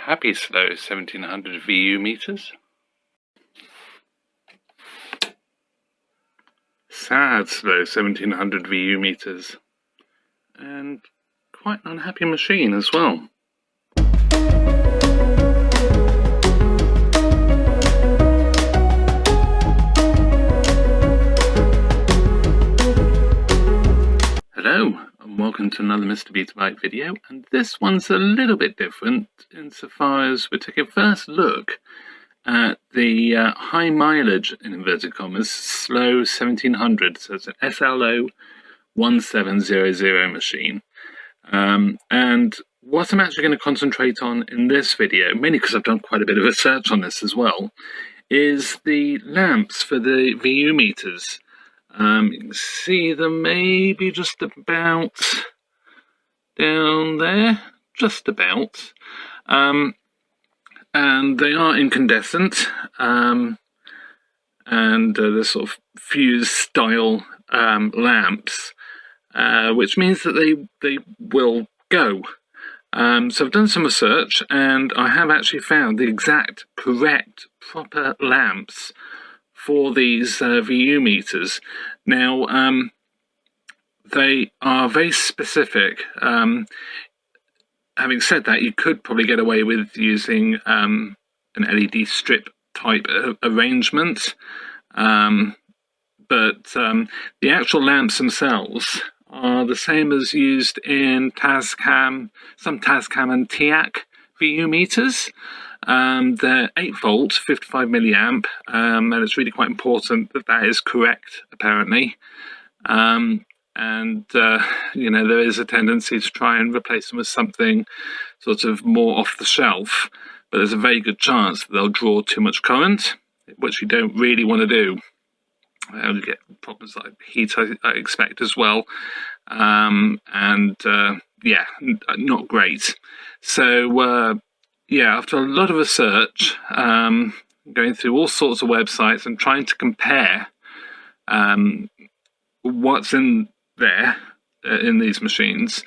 Happy SLO-1700 VU meters. Sad SLO-1700 VU meters. And quite an unhappy machine as well. Hello, and welcome to another Mr. Betamax video, and this one's a little bit different insofar as we're taking a first look at the high mileage, in inverted commas, SLO-1700, so it's an SLO-1700 machine. And what I'm actually going to concentrate on in this video, mainly because I've done quite a bit of research on this as well, is the lamps for the VU meters. You can see them maybe just about down there, just about, and they are incandescent, and they're sort of fuse style lamps, which means that they will go. So I've done some research, and I have actually found the exact correct proper lamps for these VU meters. Now, they are very specific. Having said that, you could probably get away with using an LED strip type arrangement, but the actual lamps themselves are the same as used in Tascam, some Tascam and TIAC VU meters. They're 8-volt, 55 milliamp, and it's really quite important that that is correct, apparently. You know, there is a tendency to try and replace them with something sort of more off the shelf, but there's a very good chance that they'll draw too much current, which you don't really want to do. You get problems like heat, I expect, as well. Yeah, not great. So, yeah, after a lot of research, going through all sorts of websites and trying to compare what's in there in these machines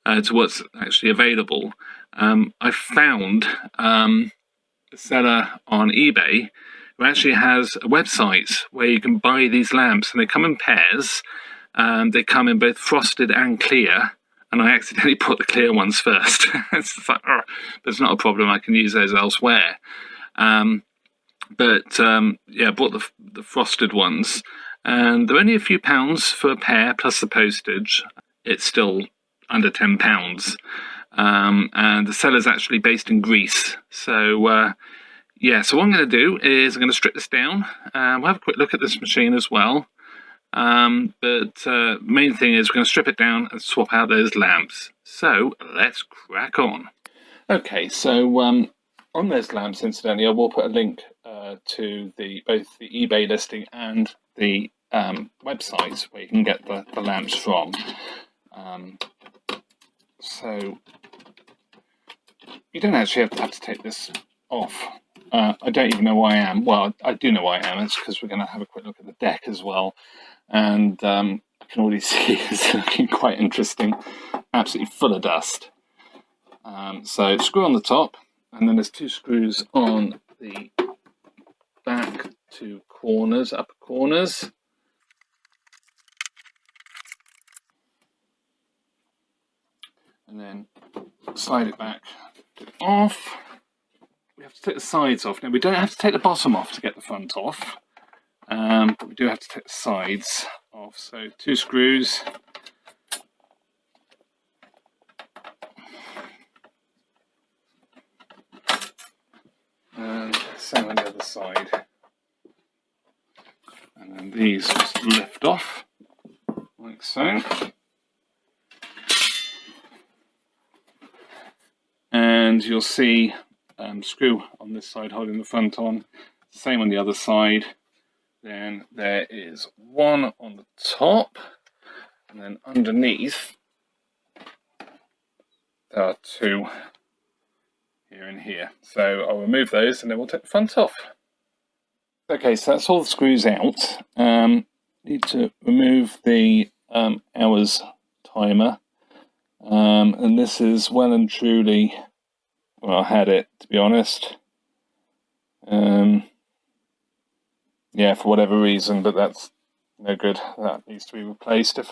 to what's actually available, I found a seller on eBay who actually has a website where you can buy these lamps, and they come in pairs. They come in both frosted and clear. And I accidentally put the clear ones first. It's like, but it's not a problem. I can use those elsewhere. Yeah, I bought the frosted ones, and they're only a few pounds for a pair plus the postage. It's still under £10. And the seller's actually based in Greece. So yeah, so what I'm going to do is I'm going to strip this down. We'll have a quick look at this machine as well. Main thing is we're going to strip it down and swap out those lamps. So let's crack on. Okay, so on those lamps, incidentally, I will put a link to both the eBay listing and the website where you can get the lamps from. So you don't actually have to take this off. I don't even know why I am. Well, I do know why I am. It's because we're going to have a quick look at the deck as well. And I can already see it's looking quite interesting. Absolutely full of dust. So screw on the top, and then there's 2 screws on the back 2 corners, upper corners. And then slide it back, get it off. We have to take the sides off. Now, we don't have to take the bottom off to get the front off, but we do have to take the sides off. So 2 screws. And same on the other side. And then these just lift off, like so. And you'll see screw on this side holding the front on, same on the other side. Then there is 1 on the top, and then underneath there are 2 here and here. So I'll remove those and then we'll take the front off. Okay, so that's all the screws out. Need to remove the hours timer, and this is well and truly Well, I had it, to be honest. Yeah, for whatever reason, but that's no good. That needs to be replaced if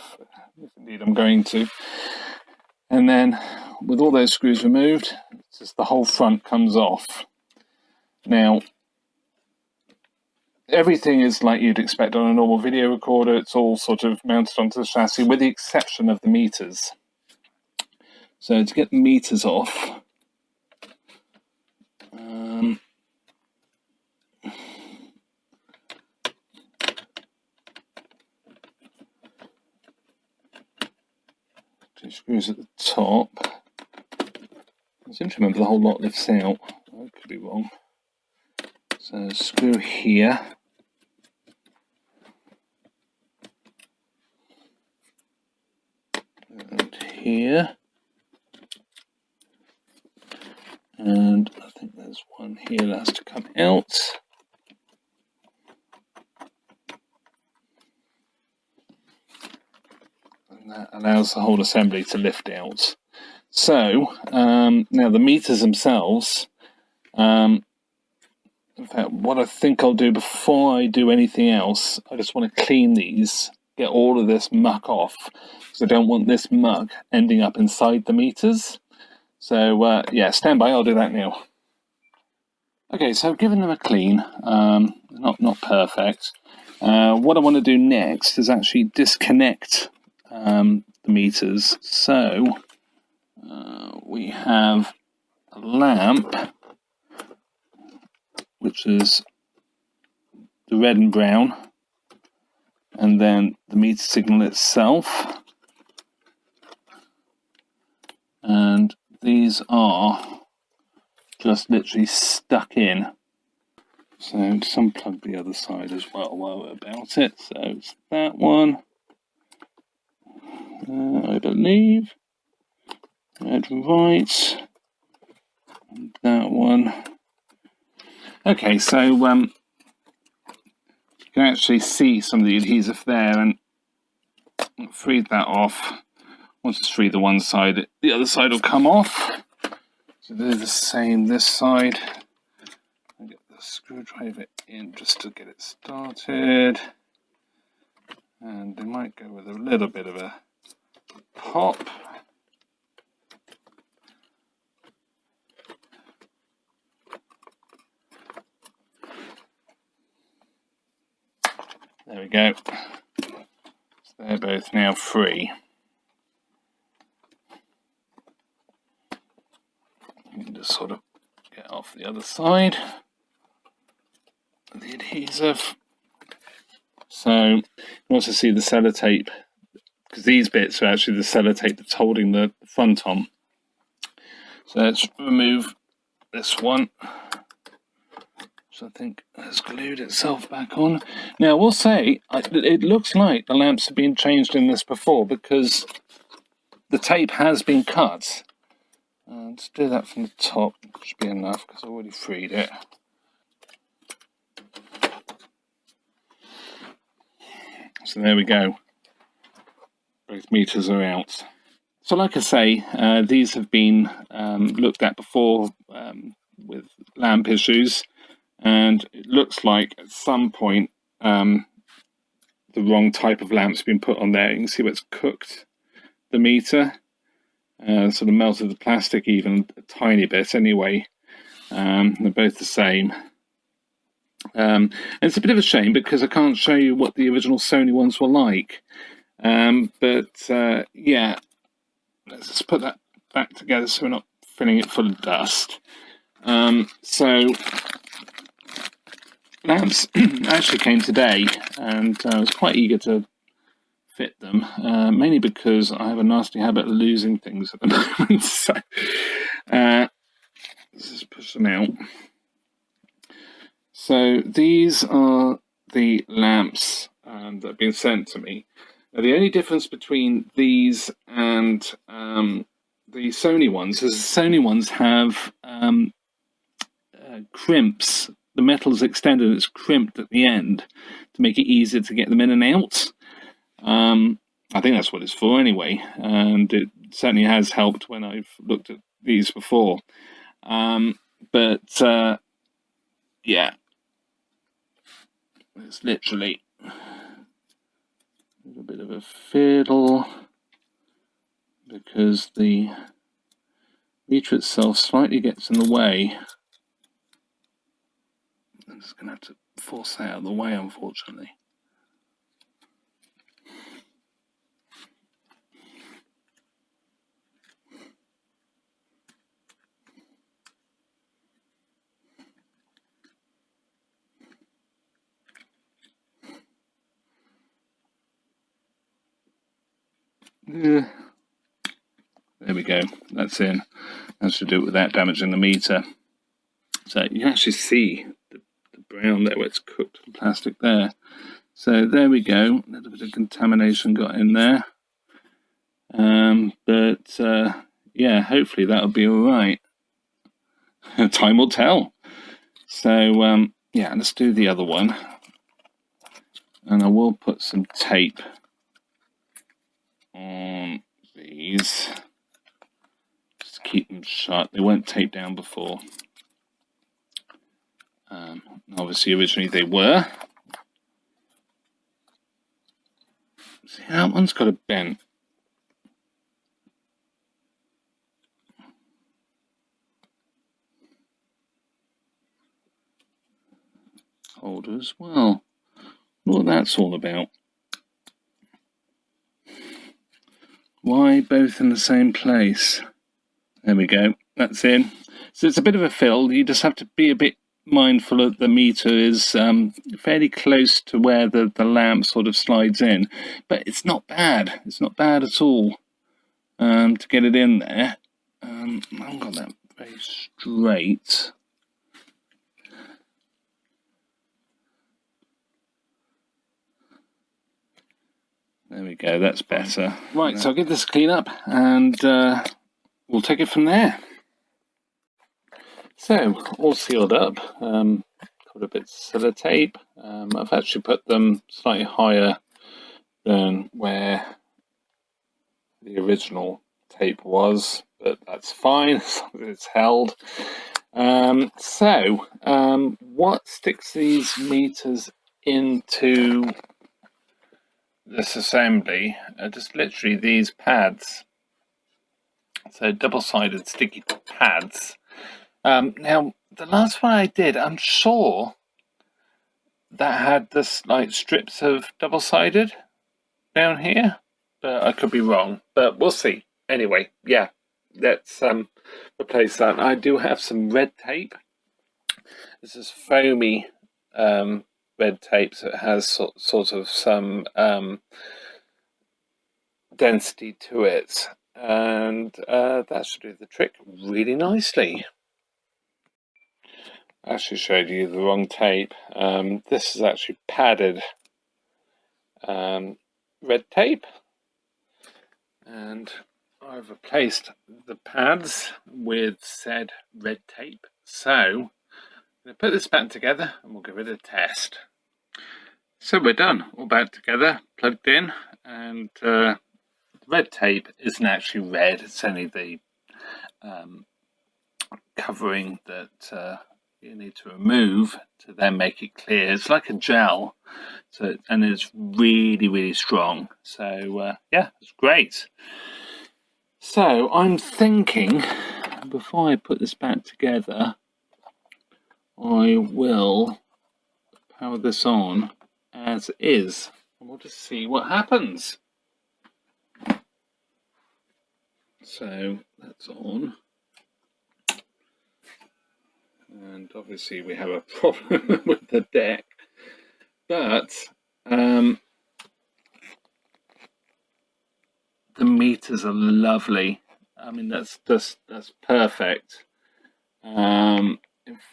indeed I'm going to. And then, with all those screws removed, it's just the whole front comes off. Now, everything is like you'd expect on a normal video recorder. It's all sort of mounted onto the chassis, with the exception of the meters. So to get the meters off, two screws at the top. I seem to remember the whole lot lifts out. I could be wrong. So screw here. And here. And I think there's one here that has to come out. And that allows the whole assembly to lift out. So, now the meters themselves, in fact, what I think I'll do before I do anything else, I just want to clean these, get all of this muck off, because I don't want this muck ending up inside the meters. So, yeah, stand by, I'll do that now. Okay, so giving them a clean, not perfect. What I want to do next is actually disconnect the meters. So, we have a lamp, which is the red and brown, and then the meter signal itself. And these are just literally stuck in. So just unplug the other side as well while we're about it. So it's that one, I believe, red right, and that one. Okay, so you can actually see some of the adhesive there, and freed that off. Once it's freed the one side, the other side will come off. So they're the same this side. I'll get the screwdriver in just to get it started. And they might go with a little bit of a pop. There we go. So they're both now free. You can just sort of get off the other side of the adhesive. So you can also see the sellotape, because these bits are actually the sellotape that's holding the front on. So let's remove this one, which I think has glued itself back on. Now I will say, it looks like the lamps have been changed in this before, because the tape has been cut. Let's do that from the top, should be enough because I already freed it. So there we go, both meters are out. So like I say, these have been looked at before with lamp issues, and it looks like at some point the wrong type of lamp's been put on there. You can see where it's cooked the meter. Sort of melted the plastic even a tiny bit anyway. They're both the same. And it's a bit of a shame because I can't show you what the original Sony ones were like. But yeah, let's just put that back together so we're not filling it full of dust. So lamps actually came today, and I was quite eager to fit them, mainly because I have a nasty habit of losing things at the moment. So let's just push them out. So these are the lamps that have been sent to me. Now, the only difference between these and the Sony ones is the Sony ones have crimps. The metal's extended, it's crimped at the end to make it easier to get them in and out. I think that's what it's for anyway, and it certainly has helped when I've looked at these before. Yeah, it's literally a little bit of a fiddle because the meter itself slightly gets in the way. I'm just going to have to force that out of the way, unfortunately. There we go, that's in. That should do it without damaging the meter. So you can actually see the brown there where it's cooked plastic there. So there we go, a little bit of contamination got in there. Yeah, hopefully that'll be alright. Time will tell. So yeah, let's do the other one. And I will put some tape on these. Just keep them shut. They weren't taped down before. Obviously, originally they were. See, that one's got a bent. Holder as well. What that's all about. Why both in the same place? There we go. That's in. So it's a bit of a fill. You just have to be a bit mindful that the meter is fairly close to where the lamp sort of slides in, but it's not bad. It's not bad at all to get it in there. I haven't got that very straight. There we go, that's better. Right, so I'll give this a clean up and we'll take it from there. So, all sealed up, got a bit of sellotape. I've actually put them slightly higher than where the original tape was, but that's fine as long as it's held. What sticks these meters into this assembly are just literally these pads. So double-sided sticky pads. Now, the last one I did, I'm sure that had this like strips of double-sided down here, but I could be wrong, but we'll see. Anyway, yeah, let's replace that. I do have some red tape. This is foamy red tape, so it has sort of some density to it, and that should do the trick really nicely. I actually showed you the wrong tape. This is actually padded red tape, and I've replaced the pads with said red tape. So I'm going to put this back together and we'll give it a test. So we're done, all back together, plugged in, and the red tape isn't actually red, it's only the covering that you need to remove to then make it clear. It's like a gel, so and it's really strong. So yeah, it's great. So I'm thinking, before I put this back together, I will power this on as is, and we'll just see what happens. So that's on, and obviously we have a problem with the deck, but the meters are lovely. I mean, that's perfect. In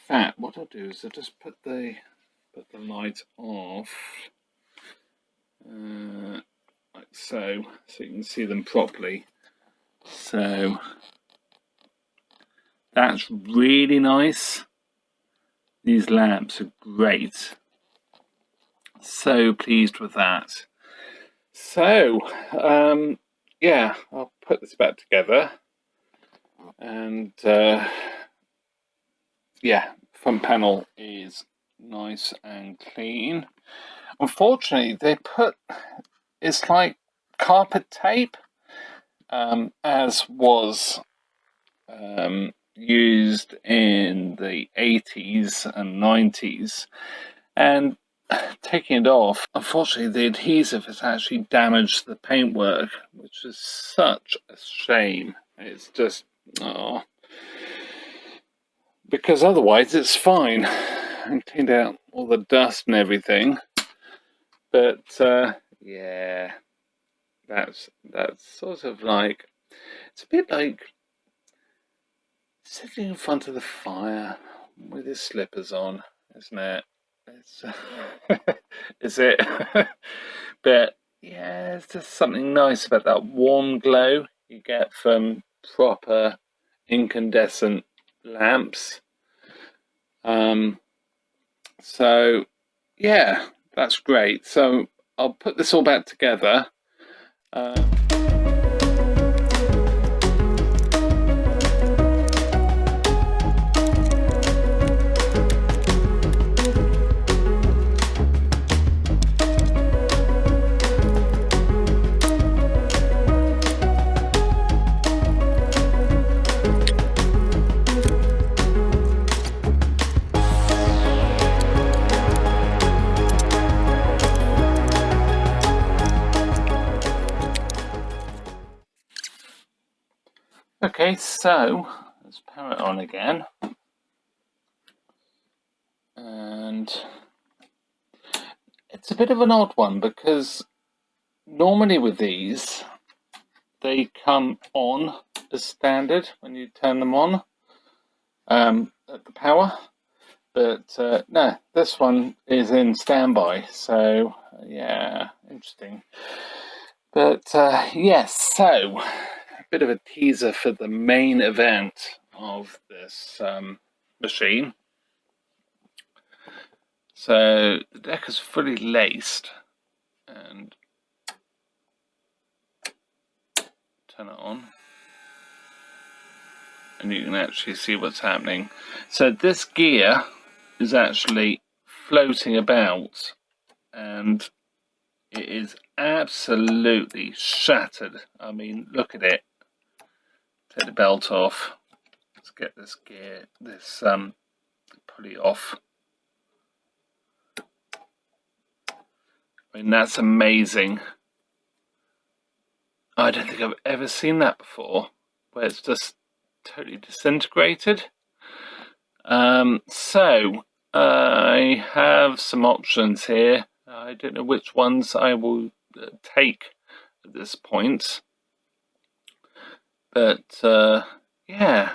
fact, what I'll do is I'll just put the light off, like so you can see them properly. So that's really nice. These lamps are great. So pleased with that. So yeah, I'll put this back together, and yeah, front panel is nice and clean. Unfortunately, they put, it's like carpet tape, as was used in the 80s and 90s, and taking it off, unfortunately the adhesive has actually damaged the paintwork, which is such a shame. It's just, oh, because otherwise it's fine. I cleaned out all the dust and everything, but yeah, that's sort of like, it's a bit like sitting in front of the fire with his slippers on, isn't it? It's is it? But yeah, it's just something nice about that warm glow you get from proper incandescent lamps. So yeah, that's great. So I'll put this all back together. Okay, so let's power it on again. And it's a bit of an odd one because normally with these, they come on as standard when you turn them on at the power. But no, this one is in standby. So yeah, interesting. But yes, so a bit of a teaser for the main event of this machine. So the deck is fully laced, and turn it on, and you can actually see what's happening. So this gear is actually floating about, and it is absolutely shattered. I mean, look at it. Take the belt off. Let's get this gear, this pulley off. I mean, that's amazing. I don't think I've ever seen that before, where it's just totally disintegrated. So I have some options here. I don't know which ones I will take at this point, but yeah,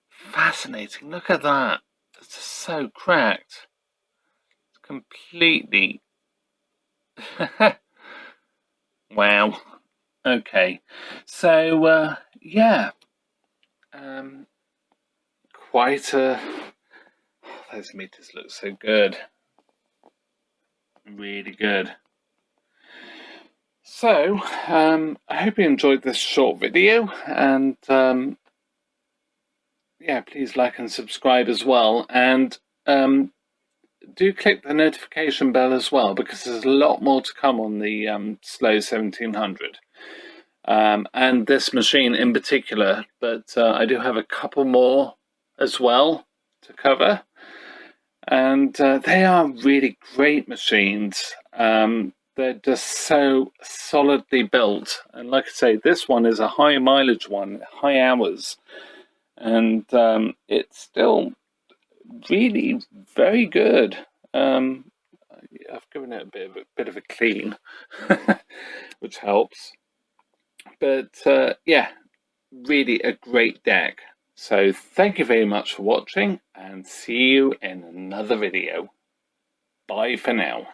fascinating. Look at that. It's just so cracked. It's completely wow. Okay, so yeah, quite a, those meters look so good, really good. So I hope you enjoyed this short video, and yeah, please like and subscribe as well, and do click the notification bell as well, because there's a lot more to come on the SLO-1700 and this machine in particular, but I do have a couple more as well to cover, and they are really great machines. They're just so solidly built, and like I say, this one is a high mileage one, high hours, and it's still really very good. I've given it a bit of a clean, which helps. But yeah, really a great deck. So thank you very much for watching, and see you in another video. Bye for now.